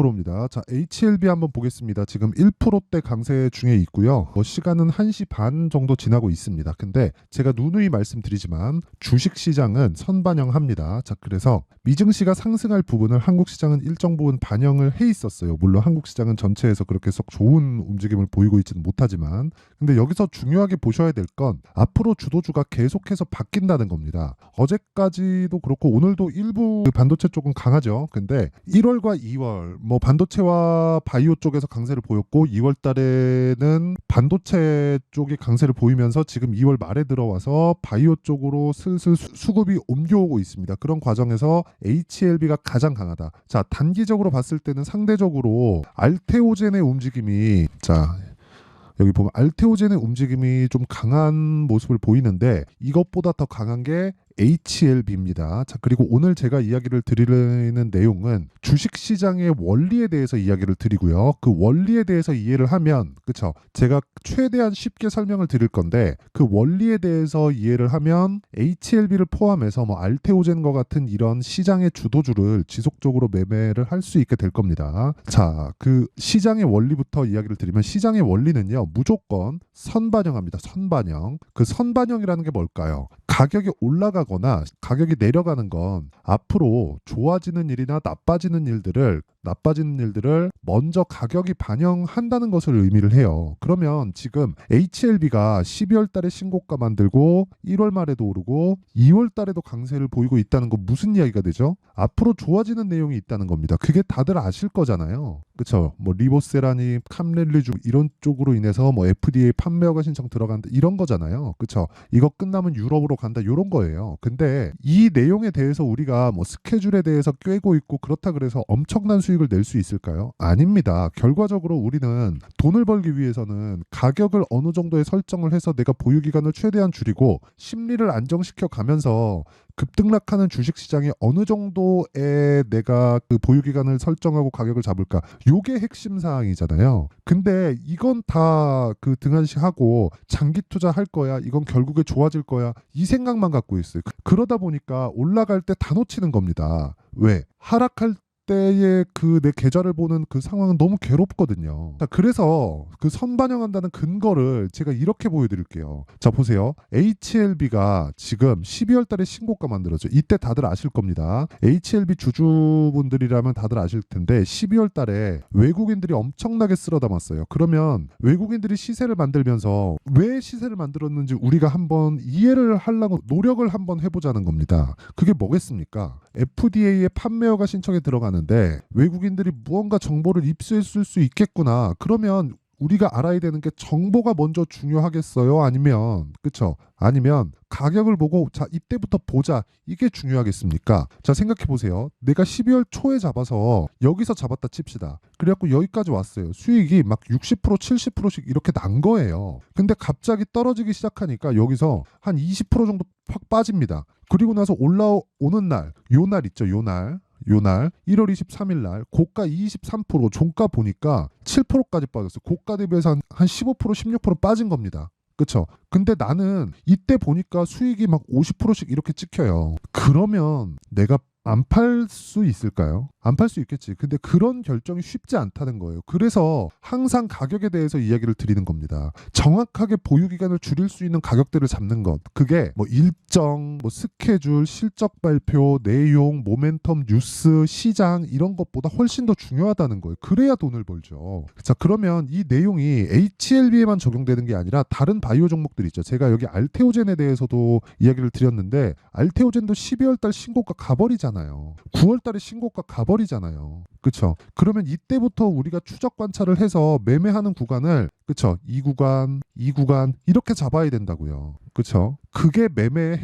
2%입니다. 자, HLB 한번 보겠습니다. 지금 1%대 강세 중에 있고요. 시간은 1시 반 정도 지나고 있습니다. 근데 제가 누누이 말씀드리지만 주식시장은 선반영합니다. 자, 그래서 미증시가 상승할 부분을 한국시장은 일정 부분 반영을 해 있었어요. 물론 한국시장은 전체에서 그렇게 썩 좋은 움직임을 보이고 있지는 못하지만, 근데 여기서 중요하게 보셔야 될 건 앞으로 주도주가 계속해서 바뀐다는 겁니다. 어제까지도 그렇고 오늘도 일부 반도체 쪽은 강하죠. 근데 1월과 2월 반도체와 바이오 쪽에서 강세를 보였고, 2월 달에는 반도체 쪽이 강세를 보이면서 지금 2월 말에 들어와서 바이오 쪽으로 슬슬 수급이 옮겨오고 있습니다. 그런 과정에서 HLB가 가장 강하다. 자, 단기적으로 봤을 때는 상대적으로 알테오젠의 움직임이, 자, 여기 보면 알테오젠의 움직임이 좀 강한 모습을 보이는데 이것보다 더 강한 게 HLB입니다. 자, 그리고 오늘 제가 이야기를 드리는 내용은 주식시장의 원리에 대해서 이야기를 드리고요. 그 원리에 대해서 이해를 하면, 그쵸? 제가 최대한 쉽게 설명을 드릴 건데 그 원리에 대해서 이해를 하면 HLB를 포함해서 알테오젠과 같은 이런 시장의 주도주를 지속적으로 매매를 할 수 있게 될 겁니다. 자, 그 시장의 원리부터 이야기를 드리면, 시장의 원리는요, 무조건 선반영합니다. 선반영. 그 선반영이라는 게 뭘까요? 가격이 올라가거나 가격이 내려가는 건 앞으로 좋아지는 일이나 나빠지는 일들을 먼저 가격이 반영한다는 것을 의미를 해요. 그러면 지금 HLB가 12월 달에 신고가 만들고 1월 말에도 오르고 2월 달에도 강세를 보이고 있다는 건 무슨 이야기가 되죠? 앞으로 좋아지는 내용이 있다는 겁니다. 그게 다들 아실 거잖아요. 그렇죠? 리보세라니 캄렐리주 이런 쪽으로 인해서 FDA 판매 허가 신청 들어간다 이런 거잖아요. 그렇죠? 이거 끝나면 유럽으로 간다 이런 거예요. 근데 이 내용에 대해서 우리가 스케줄에 대해서 꿰고 있고 그렇다 그래서 엄청난 수익을 낼 수 있을까요? 아닙니다. 결과적으로 우리는 돈을 벌기 위해서는 가격을 어느 정도에 설정을 해서 내가 보유 기간을 최대한 줄이고 심리를 안정시켜 가면서 급등락하는 주식시장에 어느 정도의 내가 그 보유 기간을 설정하고 가격을 잡을까, 요게 핵심 사항이잖아요. 근데 이건 다 그 등한시하고 장기 투자할 거야, 이건 결국에 좋아질 거야, 이 생각만 갖고 있어요. 그러다 보니까 올라갈 때 다 놓치는 겁니다. 왜? 하락할 때의 그 내 계좌를 보는 그 상황은 너무 괴롭거든요. 자, 그래서 그 선반영한다는 근거를 제가 이렇게 보여드릴게요. 자, 보세요. HLB가 지금 12월 달에 신고가 만들었죠. 이때 다들 아실 겁니다. HLB 주주분들이라면 다들 아실 텐데 12월 달에 외국인들이 엄청나게 쓸어 담았어요. 그러면 외국인들이 시세를 만들면서 왜 시세를 만들었는지 우리가 한번 이해를 하려고 노력을 한번 해보자는 겁니다. 그게 뭐겠습니까? FDA의 판매 허가 신청에 들어가는데 외국인들이 무언가 정보를 입수했을 수 있겠구나. 그러면 우리가 알아야 되는 게 정보가 먼저 중요하겠어요? 아니면, 그쵸? 아니면 가격을 보고 자, 이때부터 보자. 이게 중요하겠습니까? 자, 생각해 보세요. 내가 12월 초에 잡아서 여기서 잡았다 칩시다. 그래갖고 여기까지 왔어요. 수익이 막 60% 70%씩 이렇게 난 거예요. 근데 갑자기 떨어지기 시작하니까 여기서 한 20% 정도 확 빠집니다. 그리고 나서 올라오는 날, 요 날 있죠, 요 날 1월 23일 날 고가 23%, 종가 보니까 7%까지 빠졌어요. 고가 대비해서 한 15% 16% 빠진 겁니다. 그쵸? 근데 나는 이때 보니까 수익이 막 50%씩 이렇게 찍혀요. 그러면 내가 안 팔 수 있을까요? 안 팔 수 있겠지. 근데 그런 결정이 쉽지 않다는 거예요. 그래서 항상 가격에 대해서 이야기를 드리는 겁니다. 정확하게 보유 기간을 줄일 수 있는 가격대를 잡는 것. 그게 일정, 스케줄, 실적 발표, 내용, 모멘텀, 뉴스, 시장 이런 것보다 훨씬 더 중요하다는 거예요. 그래야 돈을 벌죠. 자, 그러면 이 내용이 HLB에만 적용되는 게 아니라 다른 바이오 종목들 있죠. 제가 여기 알테오젠에 대해서도 이야기를 드렸는데 알테오젠도 12월 달 신고가 가버리잖아요. 9월 달에 신고가 가버리잖아요. 그쵸? 그러면 이때부터 우리가 추적 관찰을 해서 매매하는 구간을, 그쵸? 이 구간 이렇게 잡아야 된다고요. 그쵸? 그게 매매의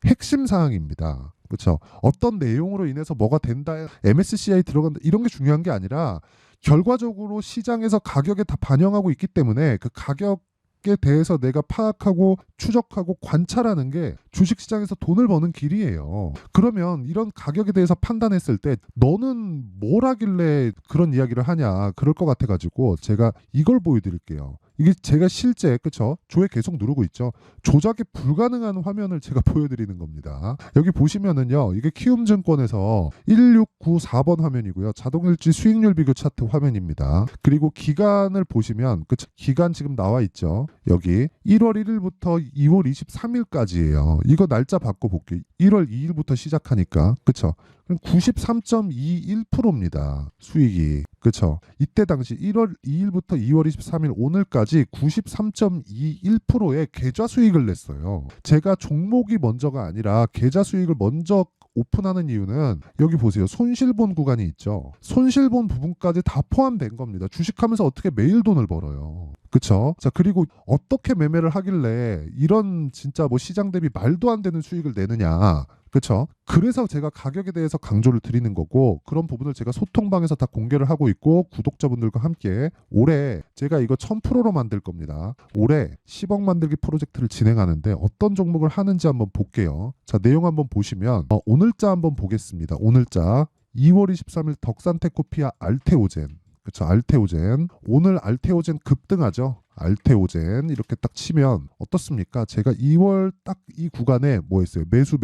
핵심 사항입니다. 그쵸? 어떤 내용으로 인해서 뭐가 된다, MSCI 들어간다 이런 게 중요한 게 아니라 결과적으로 시장에서 가격에 다 반영하고 있기 때문에 그 가격 에 대해서 내가 파악하고 추적하고 관찰하는 게 주식시장에서 돈을 버는 길이에요. 그러면 이런 가격에 대해서 판단했을 때 너는 뭘 하길래 그런 이야기를 하냐 그럴 것 같아가지고 제가 이걸 보여드릴게요. 이게 제가 실제 그쵸? 조회 계속 누르고 있죠. 조작이 불가능한 화면을 제가 보여드리는 겁니다. 여기 보시면은요, 이게 키움증권에서 1694번 화면이고요. 자동일지 수익률 비교 차트 화면입니다. 그리고 기간을 보시면 그쵸? 기간 지금 나와 있죠. 여기 1월 1일부터 2월 23일까지예요. 이거 날짜 바꿔볼게요. 1월 2일부터 시작하니까 그쵸? 93.21%입니다. 수익이. 그쵸? 이때 당시 1월 2일부터 2월 23일 오늘까지 93.21%의 계좌 수익을 냈어요. 제가 종목이 먼저가 아니라 계좌 수익을 먼저 오픈하는 이유는 여기 보세요. 손실본 구간이 있죠. 손실본 부분까지 다 포함된 겁니다. 주식하면서 어떻게 매일 돈을 벌어요. 그쵸? 자, 그리고 어떻게 매매를 하길래 이런 진짜 뭐 시장 대비 말도 안 되는 수익을 내느냐. 그쵸? 그래서 제가 가격에 대해서 강조를 드리는 거고 그런 부분을 제가 소통방에서 다 공개를 하고 있고 구독자분들과 함께 올해 제가 이거 1000%로 만들 겁니다. 올해 10억 만들기 프로젝트를 진행하는데 어떤 종목을 하는지 한번 볼게요. 자, 내용 한번 보시면 오늘자 한번 보겠습니다. 오늘자 2월 23일 덕산테코피아 알테오젠 그쵸? 알테오젠 오늘 알테오젠 급등하죠. 알테오젠 이렇게 딱 치면 어떻습니까? 제가 2월 딱 이 구간에 뭐 했어요? 매수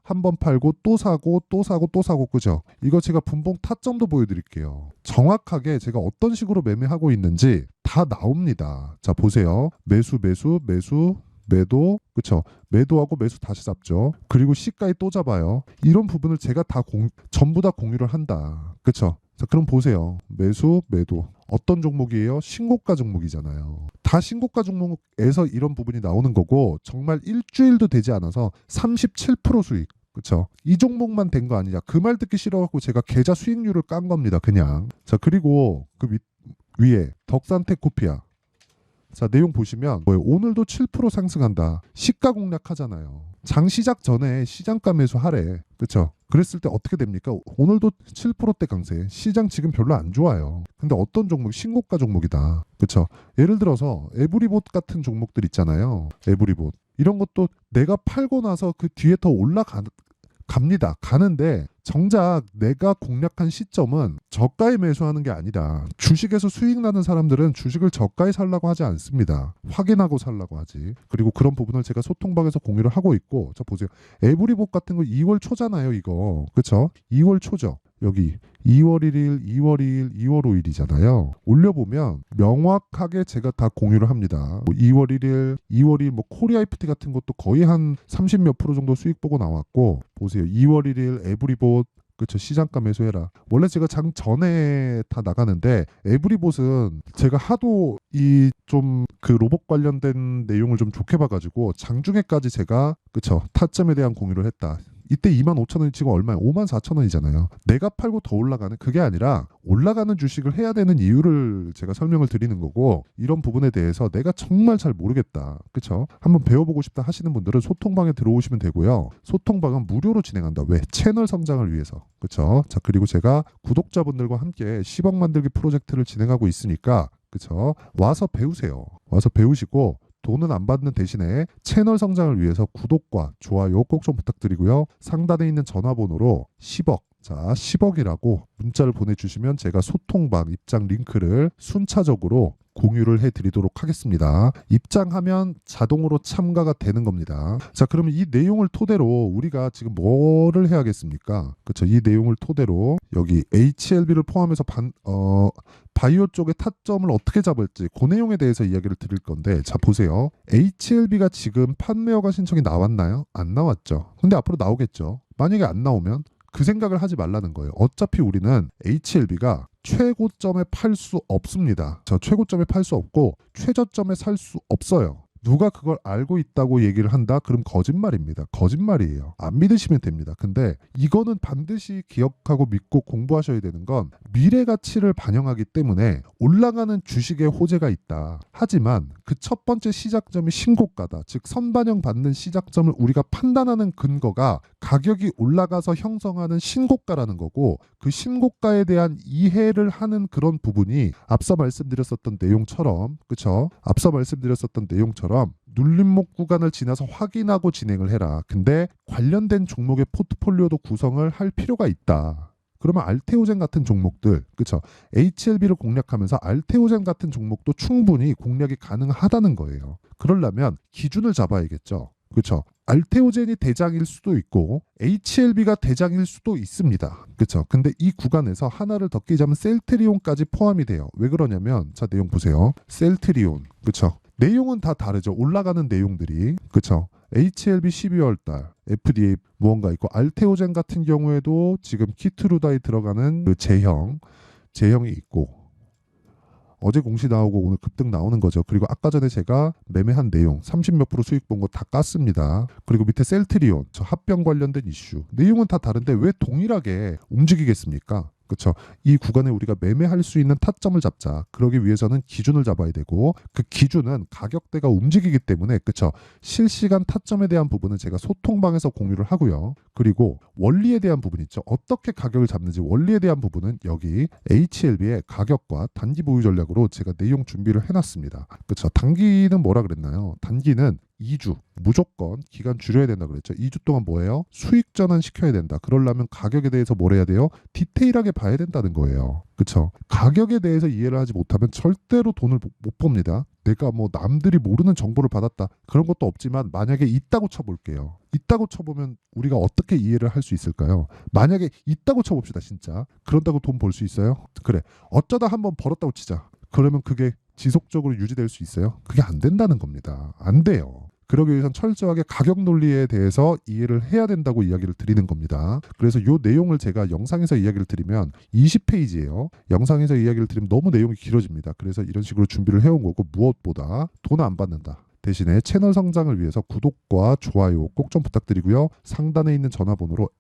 한 번 팔고 또 사고 그죠? 이거 제가 분봉 타점도 보여드릴게요. 정확하게 제가 어떤 식으로 매매하고 있는지 다 나옵니다. 자, 보세요. 매도 그쵸? 매도하고 매수 다시 잡죠. 그리고 시가에 또 잡아요. 이런 부분을 제가 다 전부 다 공유를 한다. 그쵸? 자, 그럼 보세요. 매도 어떤 종목이에요? 신고가 종목이잖아요. 다 신고가 종목에서 이런 부분이 나오는 거고 정말 일주일도 되지 않아서 37% 수익. 그쵸? 이 종목만 된 거 아니냐. 그 말 듣기 싫어갖고 제가 계좌 수익률을 깐 겁니다. 그냥. 자, 그리고 그 위에 덕산테코피아. 자, 내용 보시면 뭐예요? 오늘도 7% 상승한다. 시가 공략하잖아요. 장 시작 전에 시장가 매수하래. 그렇죠? 그랬을 때 어떻게 됩니까? 오늘도 7%대 강세. 시장 지금 별로 안 좋아요. 근데 어떤 종목? 신고가 종목이다. 그렇죠? 예를 들어서 에브리봇 같은 종목들 있잖아요. 에브리봇. 이런 것도 내가 팔고 나서 그 뒤에 더 갑니다. 가는데 정작 내가 공략한 시점은 저가에 매수하는 게 아니라 주식에서 수익 나는 사람들은 주식을 저가에 살라고 하지 않습니다. 확인하고 살라고 하지. 그리고 그런 부분을 제가 소통방에서 공유를 하고 있고 자 보세요. 에브리봇 같은 거 2월 초잖아요. 이거. 그렇죠? 2월 초죠. 여기 2월 1일, 2월 2일, 2월 5일이잖아요. 올려보면 명확하게 제가 다 공유를 합니다. 뭐 2월 1일, 2월 2일 뭐 코리아 FT 같은 것도 거의 한 30 몇 프로 정도 수익 보고 나왔고 보세요. 2월 1일 에브리봇 그렇죠. 시장가 매수해라. 원래 제가 장 전에 다 나가는데 에브리봇은 제가 하도 이 좀 그 로봇 관련된 내용을 좀 좋게 봐가지고 장중에까지 제가 그렇죠. 타점에 대한 공유를 했다. 이때 25,000원이 지금 얼마예요? 54,000원이잖아요. 내가 팔고 더 올라가는 그게 아니라 올라가는 주식을 해야 되는 이유를 제가 설명을 드리는 거고 이런 부분에 대해서 내가 정말 잘 모르겠다. 그렇죠? 한번 배워보고 싶다 하시는 분들은 소통방에 들어오시면 되고요. 소통방은 무료로 진행한다. 왜? 채널 성장을 위해서. 그렇죠? 자, 그리고 제가 구독자분들과 함께 10억 만들기 프로젝트를 진행하고 있으니까 그렇죠? 와서 배우세요. 와서 배우시고 돈은 안 받는 대신에 채널 성장을 위해서 구독과 좋아요 꼭 좀 부탁드리고요. 상단에 있는 전화번호로 10억, 자 10억이라고 문자를 보내주시면 제가 소통방 입장 링크를 순차적으로 공유를 해드리도록 하겠습니다. 입장하면 자동으로 참가가 되는 겁니다. 자, 그러면 이 내용을 토대로 우리가 지금 뭐를 해야겠습니까? 그렇죠. 이 내용을 토대로 여기 HLB를 포함해서 바이오 쪽의 타점을 어떻게 잡을지 그 내용에 대해서 이야기를 드릴 건데 자 보세요. HLB가 지금 판매허가 신청이 나왔나요? 안 나왔죠. 근데 앞으로 나오겠죠. 만약에 안 나오면 그 생각을 하지 말라는 거예요. 어차피 우리는 HLB가 최고점에 팔 수 없습니다. 저 최고점에 팔 수 없고 최저점에 살 수 없어요. 누가 그걸 알고 있다고 얘기를 한다? 그럼 거짓말입니다. 거짓말이에요. 안 믿으시면 됩니다. 근데 이거는 반드시 기억하고 믿고 공부하셔야 되는 건 미래 가치를 반영하기 때문에 올라가는 주식의 호재가 있다. 하지만 그 첫 번째 시작점이 신고가다. 즉 선반영 받는 시작점을 우리가 판단하는 근거가 가격이 올라가서 형성하는 신고가라는 거고 그 신고가에 대한 이해를 하는 그런 부분이 앞서 말씀드렸었던 내용처럼 그렇죠? 앞서 말씀드렸었던 내용처럼 눌림목 구간을 지나서 확인하고 진행을 해라. 근데 관련된 종목의 포트폴리오도 구성을 할 필요가 있다. 그러면 알테오젠 같은 종목들, 그쵸? HLB를 공략하면서 알테오젠 같은 종목도 충분히 공략이 가능하다는 거예요. 그러려면 기준을 잡아야겠죠. 그쵸? 알테오젠이 대장일 수도 있고 HLB가 대장일 수도 있습니다. 그쵸? 근데 이 구간에서 하나를 더 끼자면 셀트리온까지 포함이 돼요. 왜 그러냐면 자, 내용 보세요. 셀트리온, 그쵸? 내용은 다 다르죠. 올라가는 내용들이, 그쵸? HLB 12월 달 FDA 무언가 있고, 알테오젠 같은 경우에도 지금 키트루다에 들어가는 그 제형이 있고, 어제 공시 나오고 오늘 급등 나오는 거죠. 그리고 아까 전에 제가 매매한 내용 30몇 프로 수익 본 거 다 깠습니다. 그리고 밑에 셀트리온, 저 합병 관련된 이슈, 내용은 다 다른데 왜 동일하게 움직이겠습니까? 그렇죠. 이 구간에 우리가 매매할 수 있는 타점을 잡자. 그러기 위해서는 기준을 잡아야 되고, 그 기준은 가격대가 움직이기 때문에, 그렇죠. 실시간 타점에 대한 부분은 제가 소통방에서 공유를 하고요. 그리고 원리에 대한 부분 있죠. 어떻게 가격을 잡는지 원리에 대한 부분은 여기 HLB의 가격과 단기 보유 전략으로 제가 내용 준비를 해놨습니다. 그렇죠. 단기는 뭐라 그랬나요? 단기는 2주 무조건 기간 줄여야 된다 그랬죠. 2주 동안 뭐예요? 수익 전환 시켜야 된다. 그러려면 가격에 대해서 뭘 해야 돼요? 디테일하게 봐야 된다는 거예요. 그쵸? 가격에 대해서 이해를 하지 못하면 절대로 돈을 못 봅니다. 내가 뭐 남들이 모르는 정보를 받았다, 그런 것도 없지만 만약에 있다고 쳐볼게요. 있다고 쳐보면 우리가 어떻게 이해를 할 수 있을까요? 만약에 있다고 쳐봅시다. 진짜 그런다고 돈 벌 수 있어요? 그래, 어쩌다 한번 벌었다고 치자. 그러면 그게 지속적으로 유지될 수 있어요? 그게 안 된다는 겁니다. 안 돼요. 그러기 위해선 철저하게 가격 논리에 대해서 이해를 해야 된다고 이야기를 드리는 겁니다. 그래서 이 내용을 제가 영상에서 이야기를 드리면 20페이지예요. 영상에서 이야기를 드리면 너무 내용이 길어집니다. 그래서 이런 식으로 준비를 해온 거고, 무엇보다 돈 안 받는다. 대신에 채널 성장을 위해서 구독과 좋아요 꼭 좀 부탁드리고요. 상단에 있는 전화번호로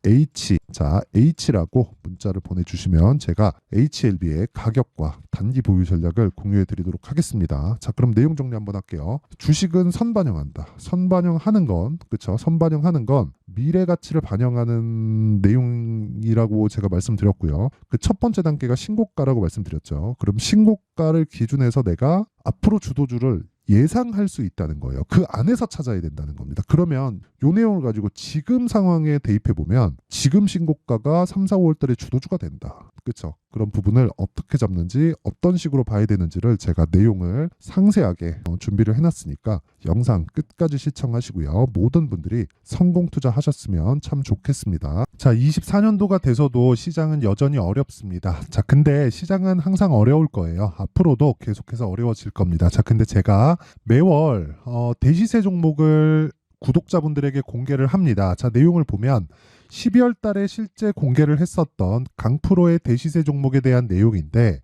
H라고 문자를 보내주시면 제가 HLB의 가격과 단기 보유 전략을 공유해 드리도록 하겠습니다. 자, 그럼 내용 정리 한번 할게요. 주식은 선반영한다. 선반영하는 건, 그쵸? 선반영하는 건 미래 가치를 반영하는 내용이라고 제가 말씀드렸고요. 그 첫 번째 단계가 신고가라고 말씀드렸죠. 그럼 신고가를 기준해서 내가 앞으로 주도주를 예상할 수 있다는 거예요. 그 안에서 찾아야 된다는 겁니다. 그러면 이 내용을 가지고 지금 상황에 대입해 보면 지금 신고가가 3, 4, 5월 달에 주도주가 된다. 그렇죠? 그런 부분을 어떻게 잡는지, 어떤 식으로 봐야 되는지를 제가 내용을 상세하게 준비를 해놨으니까 영상 끝까지 시청하시고요. 모든 분들이 성공 투자하셨으면 참 좋겠습니다. 자, 24년도가 돼서도 시장은 여전히 어렵습니다. 자, 근데 시장은 항상 어려울 거예요. 앞으로도 계속해서 어려워질 겁니다. 자, 근데 제가 매월 대시세 종목을 구독자분들에게 공개를 합니다. 자, 내용을 보면 12월 달에 실제 공개를 했었던 강프로의 대시세 종목에 대한 내용인데,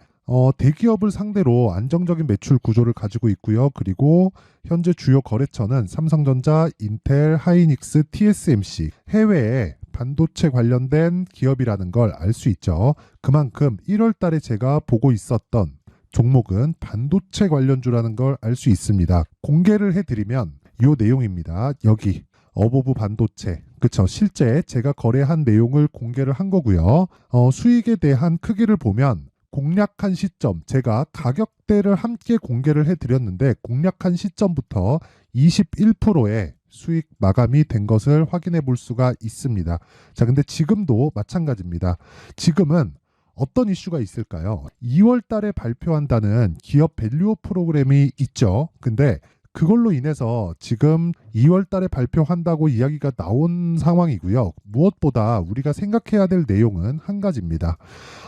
대기업을 상대로 안정적인 매출 구조를 가지고 있고요. 그리고 현재 주요 거래처는 삼성전자, 인텔, 하이닉스, TSMC, 해외에 반도체 관련된 기업이라는 걸 알 수 있죠. 그만큼 1월 달에 제가 보고 있었던 종목은 반도체 관련주라는 걸 알 수 있습니다. 공개를 해드리면 이 내용입니다. 여기 어보브 반도체, 그쵸? 실제 제가 거래한 내용을 공개를 한 거고요. 수익에 대한 크기를 보면 공략한 시점, 제가 가격대를 함께 공개를 해드렸는데 공략한 시점부터 21%의 수익 마감이 된 것을 확인해 볼 수가 있습니다. 자, 근데 지금도 마찬가지입니다. 지금은 어떤 이슈가 있을까요? 2월 달에 발표한다는 기업 밸류업 프로그램이 있죠. 근데 그걸로 인해서 지금 2월 달에 발표한다고 이야기가 나온 상황이고요. 무엇보다 우리가 생각해야 될 내용은 한 가지입니다.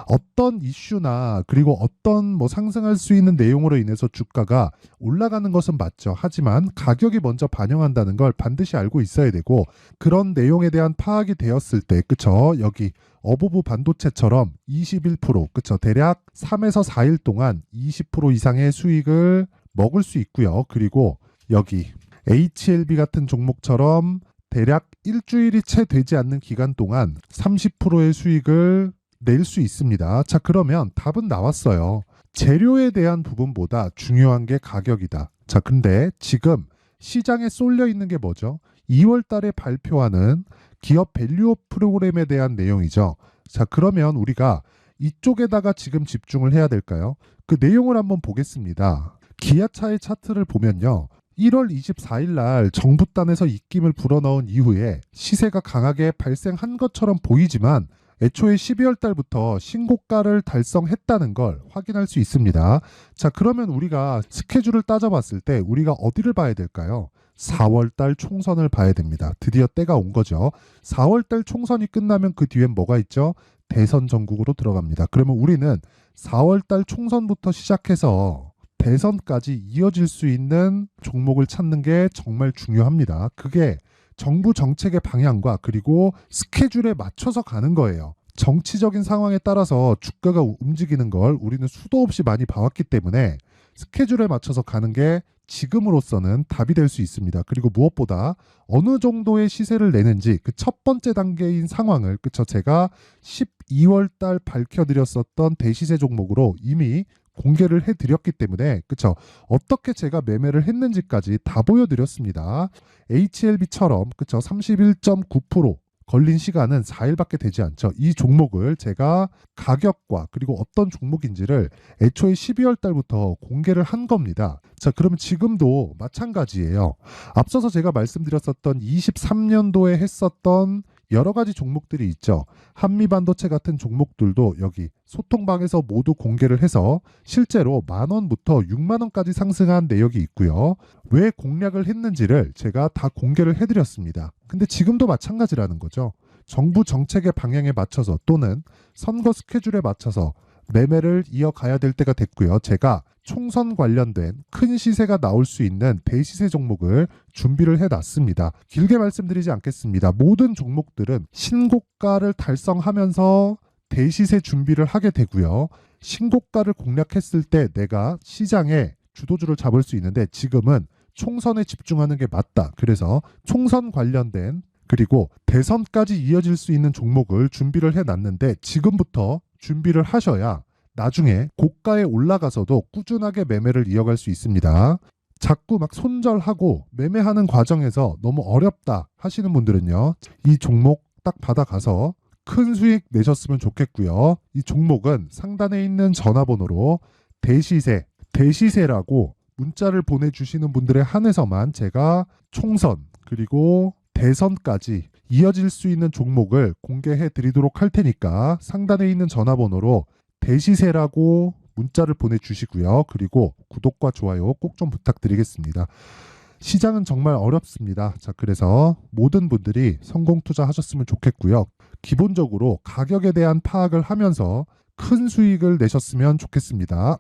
어떤 이슈나 그리고 어떤 뭐 상승할 수 있는 내용으로 인해서 주가가 올라가는 것은 맞죠. 하지만 가격이 먼저 반영한다는 걸 반드시 알고 있어야 되고, 그런 내용에 대한 파악이 되었을 때, 그쵸? 여기 어보브 반도체처럼 21%, 그쵸? 대략 3에서 4일 동안 20% 이상의 수익을 먹을 수 있고요. 그리고 여기 HLB 같은 종목처럼 대략 일주일이 채 되지 않는 기간 동안 30%의 수익을 낼 수 있습니다. 자, 그러면 답은 나왔어요. 재료에 대한 부분보다 중요한 게 가격이다. 자, 근데 지금 시장에 쏠려 있는 게 뭐죠? 2월 달에 발표하는 기업 밸류업 프로그램에 대한 내용이죠. 자, 그러면 우리가 이쪽에다가 지금 집중을 해야 될까요? 그 내용을 한번 보겠습니다. 기아차의 차트를 보면요. 1월 24일 날 정부단에서 입김을 불어넣은 이후에 시세가 강하게 발생한 것처럼 보이지만 애초에 12월 달부터 신고가를 달성했다는 걸 확인할 수 있습니다. 자, 그러면 우리가 스케줄을 따져봤을 때 우리가 어디를 봐야 될까요? 4월 달 총선을 봐야 됩니다. 드디어 때가 온 거죠. 4월 달 총선이 끝나면 그 뒤엔 뭐가 있죠? 대선 전국으로 들어갑니다. 그러면 우리는 4월 달 총선부터 시작해서 대선까지 이어질 수 있는 종목을 찾는 게 정말 중요합니다. 그게 정부 정책의 방향과 그리고 스케줄에 맞춰서 가는 거예요. 정치적인 상황에 따라서 주가가 움직이는 걸 우리는 수도 없이 많이 봐왔기 때문에 스케줄에 맞춰서 가는 게 지금으로서는 답이 될 수 있습니다. 그리고 무엇보다 어느 정도의 시세를 내는지 그 첫 번째 단계인 상황을 그쵸 제가 12월 달 밝혀드렸었던 대시세 종목으로 이미 공개를 해드렸기 때문에 그쵸 어떻게 제가 매매를 했는지까지 다 보여드렸습니다. HLB처럼 그쵸 31.9% 걸린 시간은 4일밖에 되지 않죠. 이 종목을 제가 가격과 그리고 어떤 종목인지를 애초에 12월 달부터 공개를 한 겁니다. 자, 그러면 지금도 마찬가지예요. 앞서서 제가 말씀드렸었던 23년도에 했었던 여러 가지 종목들이 있죠. 한미반도체 같은 종목들도 여기 소통방에서 모두 공개를 해서 실제로 10,000원부터 60,000원까지 상승한 내역이 있고요. 왜 공략을 했는지를 제가 다 공개를 해드렸습니다. 근데 지금도 마찬가지라는 거죠. 정부 정책의 방향에 맞춰서 또는 선거 스케줄에 맞춰서 매매를 이어가야 될 때가 됐고요. 제가 총선 관련된 큰 시세가 나올 수 있는 대시세 종목을 준비를 해놨습니다. 길게 말씀드리지 않겠습니다. 모든 종목들은 신고가를 달성하면서 대시세 준비를 하게 되고요. 신고가를 공략했을 때 내가 시장에 주도주를 잡을 수 있는데 지금은 총선에 집중하는 게 맞다. 그래서 총선 관련된 그리고 대선까지 이어질 수 있는 종목을 준비를 해놨는데 지금부터 준비를 하셔야 나중에 고가에 올라가서도 꾸준하게 매매를 이어갈 수 있습니다. 자꾸 막 손절하고 매매하는 과정에서 너무 어렵다 하시는 분들은요. 이 종목 딱 받아가서 큰 수익 내셨으면 좋겠고요. 이 종목은 상단에 있는 전화번호로 대시세라고 문자를 보내주시는 분들에 한해서만 제가 총선 그리고 대선까지 이어질 수 있는 종목을 공개해 드리도록 할 테니까 상단에 있는 전화번호로 대시세라고 문자를 보내주시고요. 그리고 구독과 좋아요 꼭 좀 부탁드리겠습니다. 시장은 정말 어렵습니다. 자, 그래서 모든 분들이 성공 투자하셨으면 좋겠고요. 기본적으로 가격에 대한 파악을 하면서 큰 수익을 내셨으면 좋겠습니다.